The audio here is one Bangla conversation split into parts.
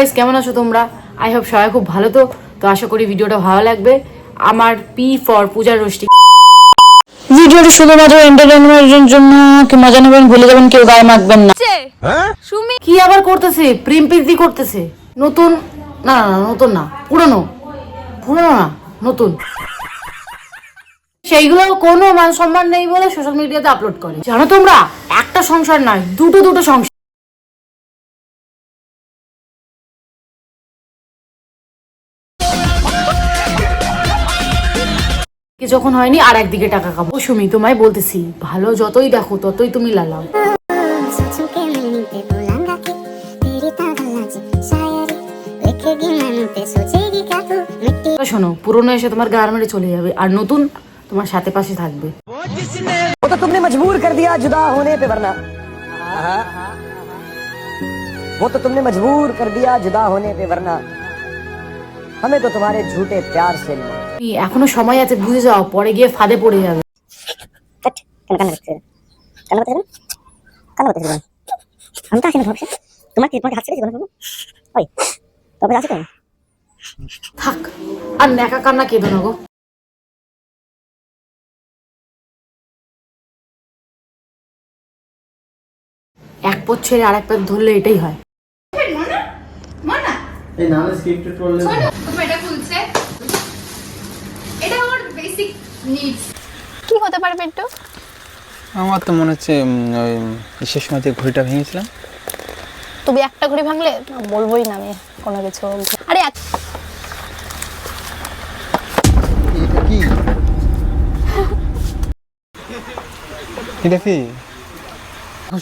গাইস, কেমন আছো তোমরা? আই হোপ সবাই খুব ভালো। তো আশা করি ভিডিওটা ভালো লাগবে। আমার পি ফর পূজার রোস্টি ভিডিওটা শুধুমাত্র এন্টারটেইনমেন্টের জন্য, কি মজা নেবেন ভুলে যাবেন, কেউ গায়ে মাখবেন না। সুমি কি আবার করতেছে? প্রেম প্রীতি করতেছে। নতুন না না নতুন না, পুরনো পুরনো না নতুন। সেইগুলো কোনো মান সম্মান নেই বলে সোশ্যাল মিডিয়াতে আপলোড করে। জানো তোমরা, একটা সংসার নয়, দুটো সংসার। যখন হয়নি আর একদিকে টাকা খাবো। সুমি তোমায় বলতেছি, ভালো যতই দেখো ততই তুমি লালাও। শোনো, পুরনো এসে তোমার গার মেরে চলে যাবে, আর নতুন তোমার সাথে পাশে থাকবে। वो तो तुमने मजबूर कर दिया जुदा होने पे वरना वो तो तुमने मजबूर कर दिया जुदा होने पे वरना हमें तो तुम्हारे झूठे प्यार से এখনো সময় আছে, বুঝে যাও, পরে গিয়ে ফাঁদে পড়ে যাবে। থাক আর ন্যাকা কান্না কেঁদো না গো। এক পথ ছেড়ে আর এক পথ ধরলে এটাই হয়। কি হতে পারে পেট্টু? আমার তো মনে হচ্ছে ওই শেষ সময় যে ঘড়িটা ভেঙেছিলাম। তুমি একটা ঘড়ি ভাঙলে বলবোই না আমি কোনো কিছু। আরে কি দেখি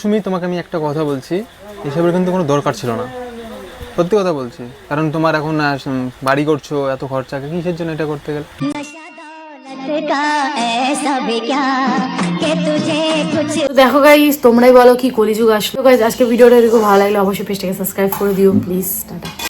সুমি, তোমাকে আমি একটা কথা বলছি, এসবের কিন্তু কোনো দরকার ছিল না, সত্যি কথা বলছি। কারণ তোমার এখন বাড়ি করছো, এত খরচা, কিসের জন্য এটা করতে গেলে? দেখো গাইস, তোমরাই বলো কি কলিযুগ আসলো। গাইস আজকে ভিডিওটা এরকম ভালো লাগলে অবশ্যই পেজটাকে সাবস্ক্রাইব করে দিও প্লিজ। টাটা।